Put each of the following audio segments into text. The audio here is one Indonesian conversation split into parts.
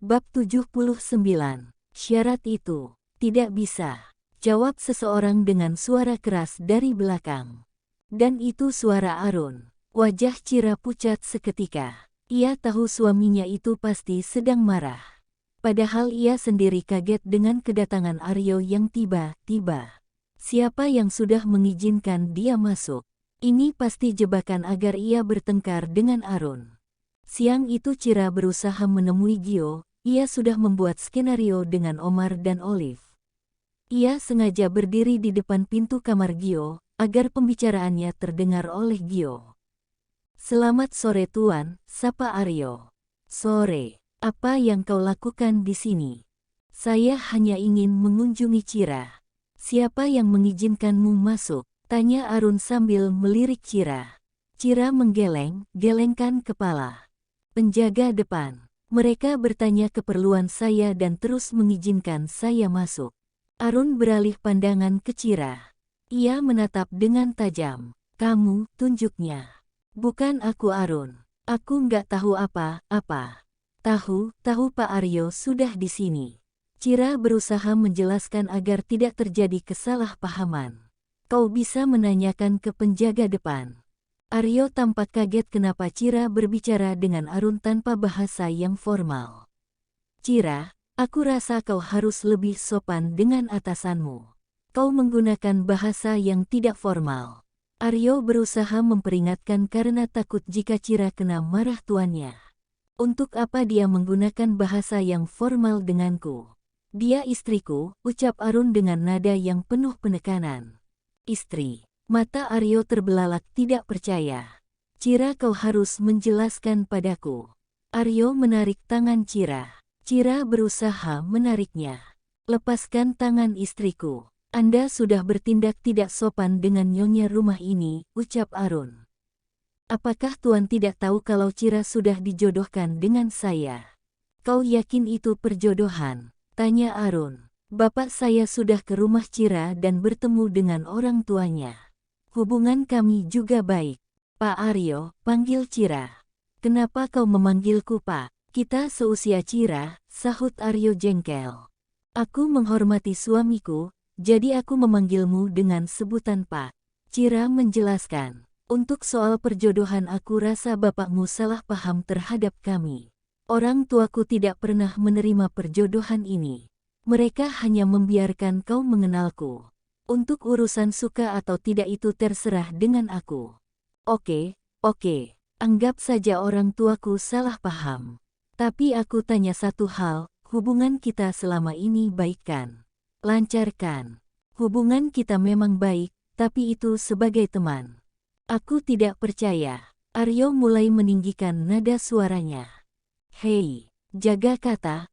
Bab 79. Syarat itu. Tidak bisa. Jawab seseorang dengan suara keras dari belakang. Dan itu suara Arun. Wajah Cira pucat seketika. Ia tahu suaminya itu pasti sedang marah. Padahal ia sendiri kaget dengan kedatangan Aryo yang tiba-tiba. Siapa yang sudah mengizinkan dia masuk? Ini pasti jebakan agar ia bertengkar dengan Arun. Siang itu Cira berusaha menemui Gio. Ia sudah membuat skenario dengan Omar dan Olive. Ia sengaja berdiri di depan pintu kamar Gio, agar pembicaraannya terdengar oleh Gio. "Selamat sore Tuan," sapa Aryo. "Sore. Apa yang kau lakukan di sini?" "Saya hanya ingin mengunjungi Cira." "Siapa yang mengizinkanmu masuk?" tanya Arun sambil melirik Cira. Cira menggeleng-gelengkan kepala. "Penjaga depan. Mereka bertanya keperluan saya dan terus mengizinkan saya masuk." Arun beralih pandangan ke Cira. Ia menatap dengan tajam. "Kamu," tunjuknya. "Bukan aku Arun. Aku nggak tahu apa-apa." Tahu Pak Aryo sudah di sini." Cira berusaha menjelaskan agar tidak terjadi kesalahpahaman. "Kau bisa menanyakan ke penjaga depan." Aryo tampak kaget kenapa Cira berbicara dengan Arun tanpa bahasa yang formal. "Cira, aku rasa kau harus lebih sopan dengan atasanmu. Kau menggunakan bahasa yang tidak formal." Aryo berusaha memperingatkan karena takut jika Cira kena marah tuannya. "Untuk apa dia menggunakan bahasa yang formal denganku? Dia istriku," ucap Arun dengan nada yang penuh penekanan. "Istri?" Mata Aryo terbelalak tidak percaya. "Cira, kau harus menjelaskan padaku." Aryo menarik tangan Cira. Cira berusaha menariknya. "Lepaskan tangan istriku. Anda sudah bertindak tidak sopan dengan nyonya rumah ini," ucap Arun. "Apakah Tuan tidak tahu kalau Cira sudah dijodohkan dengan saya?" "Kau yakin itu perjodohan?" tanya Arun. "Bapak saya sudah ke rumah Cira dan bertemu dengan orang tuanya. Hubungan kami juga baik." "Pak Aryo," panggil Cira. "Kenapa kau memanggilku Pak? Kita seusia Cira," sahut Aryo jengkel. "Aku menghormati suamiku, jadi aku memanggilmu dengan sebutan Pak." Cira menjelaskan. "Untuk soal perjodohan aku rasa bapakmu salah paham terhadap kami. Orang tuaku tidak pernah menerima perjodohan ini. Mereka hanya membiarkan kau mengenalku. Untuk urusan suka atau tidak itu terserah dengan aku." Oke, anggap saja orang tuaku salah paham. Tapi aku tanya satu hal, hubungan kita selama ini baik kan? Lancar kan?" "Hubungan kita memang baik, tapi itu sebagai teman." "Aku tidak percaya." Aryo mulai meninggikan nada suaranya. "Hei, jaga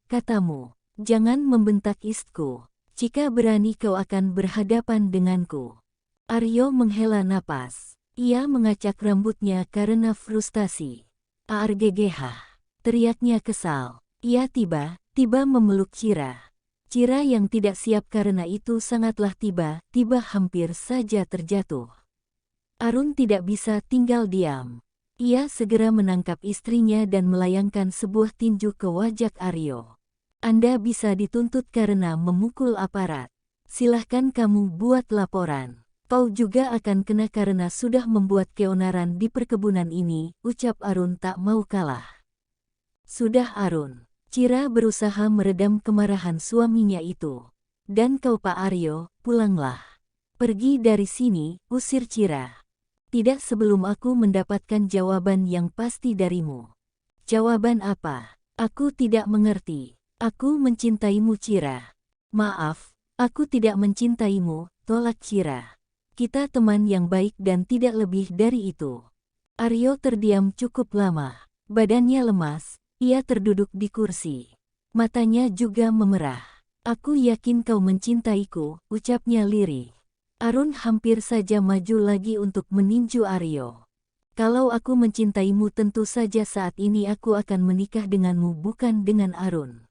katamu. Jangan membentak istriku. Jika berani kau akan berhadapan denganku." Aryo menghela napas. Ia mengacak rambutnya karena frustasi. "ARGGH!" teriaknya kesal. Ia tiba-tiba memeluk Cira. Cira yang tidak siap karena itu sangatlah tiba-tiba hampir saja terjatuh. Arun tidak bisa tinggal diam. Ia segera menangkap istrinya dan melayangkan sebuah tinju ke wajah Aryo. "Anda bisa dituntut karena memukul aparat. Silahkan kamu buat laporan. Kau juga akan kena karena sudah membuat keonaran di perkebunan ini," ucap Arun tak mau kalah. "Sudah Arun." Cira berusaha meredam kemarahan suaminya itu. "Dan kau Pak Aryo, pulanglah. Pergi dari sini," usir Cira. "Tidak sebelum aku mendapatkan jawaban yang pasti darimu." "Jawaban apa? Aku tidak mengerti." "Aku mencintaimu Cira." "Maaf, aku tidak mencintaimu," tolak Cira. "Kita teman yang baik dan tidak lebih dari itu." Aryo terdiam cukup lama. Badannya lemas, ia terduduk di kursi. Matanya juga memerah. "Aku yakin kau mencintaiku," ucapnya lirih. Arun hampir saja maju lagi untuk meninju Aryo. "Kalau aku mencintaimu tentu saja saat ini aku akan menikah denganmu bukan dengan Arun."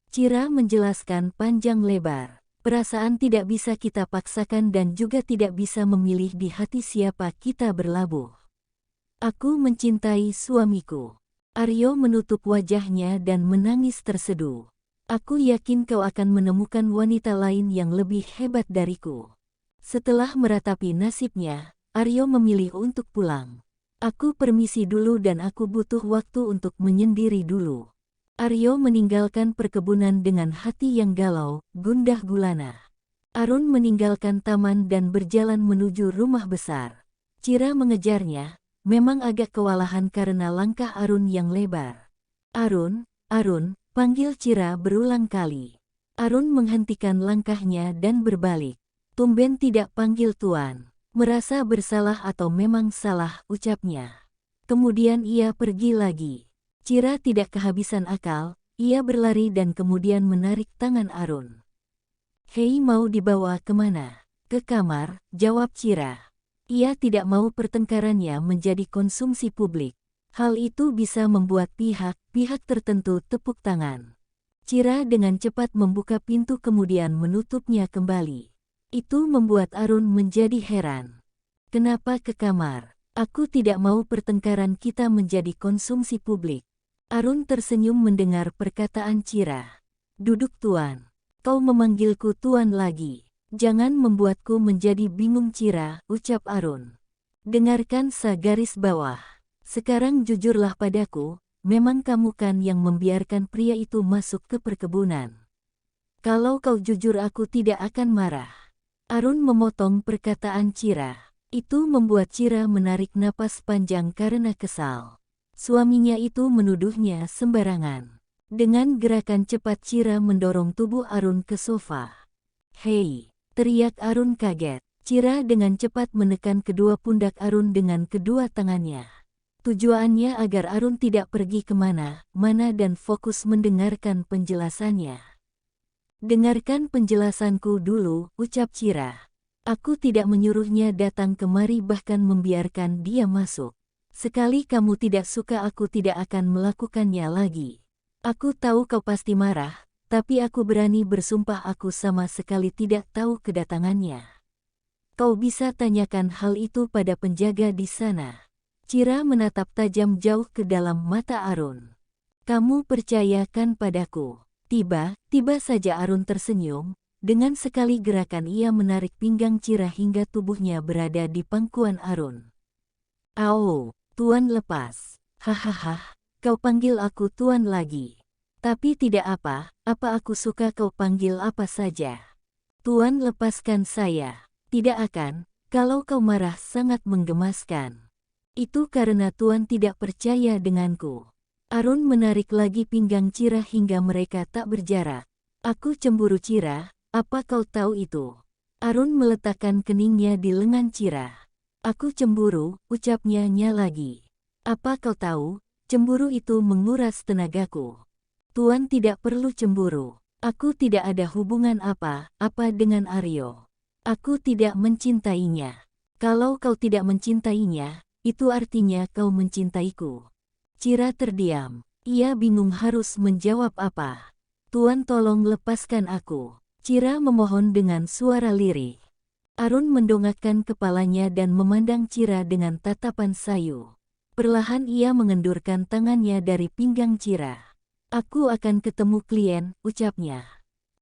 Cira menjelaskan panjang lebar. "Perasaan tidak bisa kita paksakan dan juga tidak bisa memilih di hati siapa kita berlabuh. Aku mencintai suamiku. Aryo menutup wajahnya dan menangis terseduh. Aku yakin kau akan menemukan wanita lain yang lebih hebat dariku. Setelah meratapi nasibnya, Aryo memilih untuk pulang. Aku permisi dulu dan aku butuh waktu untuk menyendiri dulu. Aryo meninggalkan perkebunan dengan hati yang galau, gundah gulana. Arun meninggalkan taman dan berjalan menuju rumah besar. Cira mengejarnya, memang agak kewalahan karena langkah Arun yang lebar. Arun, Arun, panggil Cira berulang kali. Arun menghentikan langkahnya dan berbalik. Tumben tidak panggil Tuan. Merasa bersalah atau memang salah, ucapnya. Kemudian ia pergi lagi. Cira tidak kehabisan akal, ia berlari dan kemudian menarik tangan Arun. Hei, mau dibawa kemana? Ke kamar, jawab Cira. Ia tidak mau pertengkarannya menjadi konsumsi publik. Hal itu bisa membuat pihak tertentu tepuk tangan. Cira dengan cepat membuka pintu kemudian menutupnya kembali. Itu membuat Arun menjadi heran. Kenapa ke kamar? Aku tidak mau pertengkaran kita menjadi konsumsi publik. Arun tersenyum mendengar perkataan Cira. Duduk Tuan. Kau memanggilku Tuan lagi. Jangan membuatku menjadi bingung Cira, ucap Arun. Dengarkan garis bawah. Sekarang jujurlah padaku, memang kamu kan yang membiarkan pria itu masuk ke perkebunan. Kalau kau jujur aku tidak akan marah. Arun memotong perkataan Cira. Itu membuat Cira menarik napas panjang karena kesal. Suaminya itu menuduhnya sembarangan. Dengan gerakan cepat Cira mendorong tubuh Arun ke sofa. Hei, teriak Arun kaget. Cira dengan cepat menekan kedua pundak Arun dengan kedua tangannya. Tujuannya agar Arun tidak pergi kemana-mana dan fokus mendengarkan penjelasannya. Dengarkan penjelasanku dulu, ucap Cira. Aku tidak menyuruhnya datang kemari bahkan membiarkan dia masuk. Sekali kamu tidak suka aku tidak akan melakukannya lagi. Aku tahu kau pasti marah, tapi aku berani bersumpah aku sama sekali tidak tahu kedatangannya. Kau bisa tanyakan hal itu pada penjaga di sana. Cira menatap tajam jauh ke dalam mata Arun. Kamu percayakan padaku. Tiba saja Arun tersenyum. Dengan sekali gerakan ia menarik pinggang Cira hingga tubuhnya berada di pangkuan Arun. Au, Tuan lepas. Hahaha, kau panggil aku Tuan lagi. Tapi tidak apa aku suka kau panggil apa saja. Tuan lepaskan saya. Tidak akan, kalau kau marah sangat menggemaskan. Itu karena Tuan tidak percaya denganku. Arun menarik lagi pinggang Cira hingga mereka tak berjarak. Aku cemburu Cira, apa kau tahu itu? Arun meletakkan keningnya di lengan Cira. Aku cemburu, ucapnya lagi. Apa kau tahu, cemburu itu menguras tenagaku. Tuan tidak perlu cemburu. Aku tidak ada hubungan apa-apa dengan Aryo. Aku tidak mencintainya. Kalau kau tidak mencintainya, itu artinya kau mencintaiku. Cira terdiam. Ia bingung harus menjawab apa. Tuan tolong lepaskan aku. Cira memohon dengan suara lirih. Arun mendongakkan kepalanya dan memandang Cira dengan tatapan sayu. Perlahan ia mengendurkan tangannya dari pinggang Cira. Aku akan ketemu klien, ucapnya.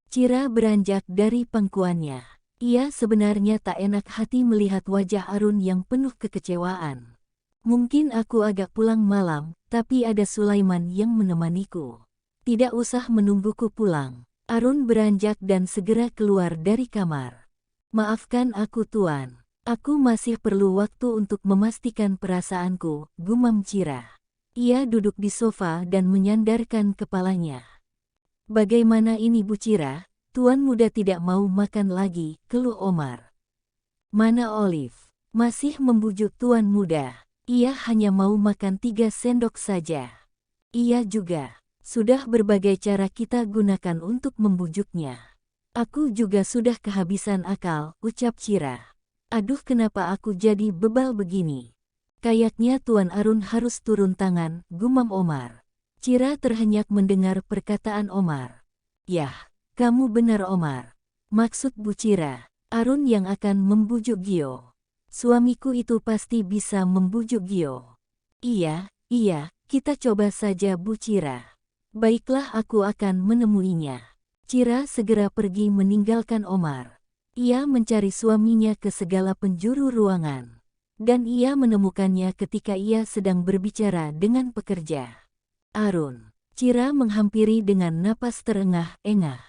Cira beranjak dari pangkuannya. Ia sebenarnya tak enak hati melihat wajah Arun yang penuh kekecewaan. Mungkin aku agak pulang malam, tapi ada Sulaiman yang menemaniku. Tidak usah menungguku pulang. Arun beranjak dan segera keluar dari kamar. Maafkan aku Tuan. Aku masih perlu waktu untuk memastikan perasaanku, gumam Cira. Ia duduk di sofa dan menyandarkan kepalanya. Bagaimana ini Bu Cira? Tuan muda tidak mau makan lagi, keluh Omar. Mana Olive? Masih membujuk Tuan muda. Ia hanya mau makan 3 sendok saja. Ia juga. Sudah berbagai cara kita gunakan untuk membujuknya. Aku juga sudah kehabisan akal, ucap Cira. Aduh kenapa aku jadi bebal begini. Kayaknya Tuan Arun harus turun tangan, gumam Omar. Cira terhenyak mendengar perkataan Omar. Yah, kamu benar Omar. Maksud Bu Cira, Arun yang akan membujuk Gio. Suamiku itu pasti bisa membujuk Gio. Iya, Kita coba saja Bu Cira. Baiklah, aku akan menemuinya. Cira segera pergi meninggalkan Omar. Ia mencari suaminya ke segala penjuru ruangan. Dan ia menemukannya ketika ia sedang berbicara dengan pekerja. Arun. Cira menghampiri dengan napas terengah-engah.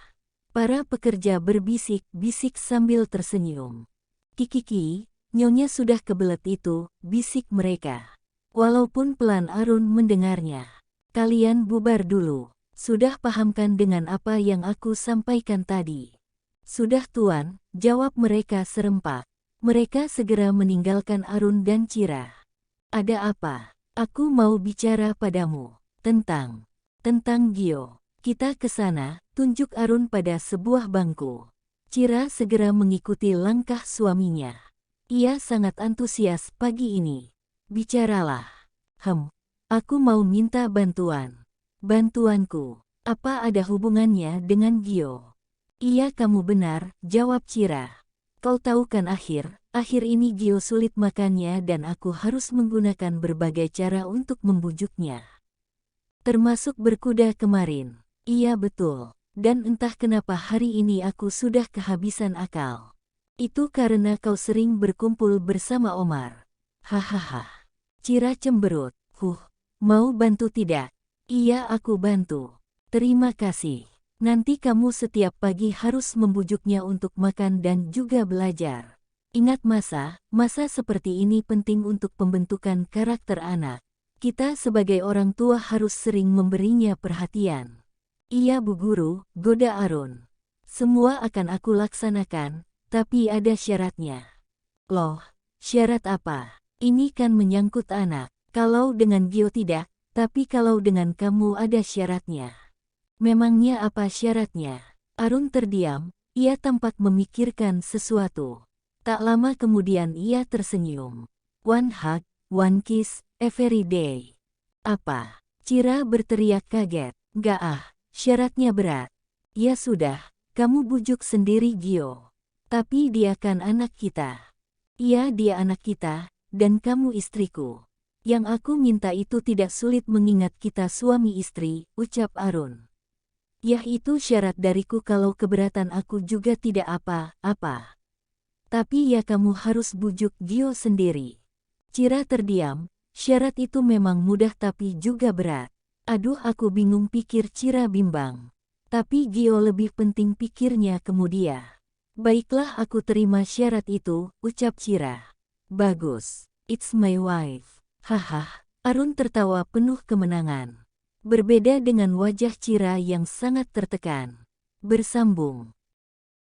Para pekerja berbisik-bisik sambil tersenyum. Kikiki, nyonya sudah kebelet itu, bisik mereka. Walaupun pelan Arun mendengarnya. Kalian bubar dulu. Sudah pahamkan dengan apa yang aku sampaikan tadi? Sudah Tuan, jawab mereka serempak. Mereka segera meninggalkan Arun dan Cira. Ada apa? Aku mau bicara padamu. Tentang Gio. Kita ke sana, tunjuk Arun pada sebuah bangku. Cira segera mengikuti langkah suaminya. Ia sangat antusias pagi ini. Bicaralah. Aku mau minta bantuan. Bantuanku, apa ada hubungannya dengan Gio? Iya, kamu benar, jawab Cira. Kau tahu kan akhir ini Gio sulit makannya dan aku harus menggunakan berbagai cara untuk membujuknya. Termasuk berkuda kemarin. Iya betul. Dan entah kenapa hari ini aku sudah kehabisan akal. Itu karena kau sering berkumpul bersama Omar. Hahaha. Cira cemberut. Mau bantu tidak? Iya, aku bantu. Terima kasih. Nanti kamu setiap pagi harus membujuknya untuk makan dan juga belajar. Ingat, masa seperti ini penting untuk pembentukan karakter anak. Kita sebagai orang tua harus sering memberinya perhatian. Iya Bu Guru, goda Arun. Semua akan aku laksanakan, tapi ada syaratnya. Loh, syarat apa? Ini kan menyangkut anak. Kalau dengan Gio tidak, tapi kalau dengan kamu ada syaratnya. Memangnya apa syaratnya? Arun terdiam, ia tampak memikirkan sesuatu. Tak lama kemudian ia tersenyum. One hug, one kiss, every day. Apa? Cira berteriak kaget. Gak syaratnya berat. Ya sudah, kamu bujuk sendiri Gio. Tapi dia kan anak kita. Iya, dia anak kita, dan kamu istriku. Yang aku minta itu tidak sulit mengingat kita suami istri, ucap Arun. Yah, itu syarat dariku, kalau keberatan aku juga tidak apa-apa. Tapi ya kamu harus bujuk Gio sendiri. Cira terdiam, syarat itu memang mudah tapi juga berat. Aduh, aku bingung, pikir Cira bimbang. Tapi Gio lebih penting, pikirnya kemudian. Baiklah, aku terima syarat itu, ucap Cira. Bagus, it's my wife. Haha, Arun tertawa penuh kemenangan. Berbeda dengan wajah Cira yang sangat tertekan. Bersambung.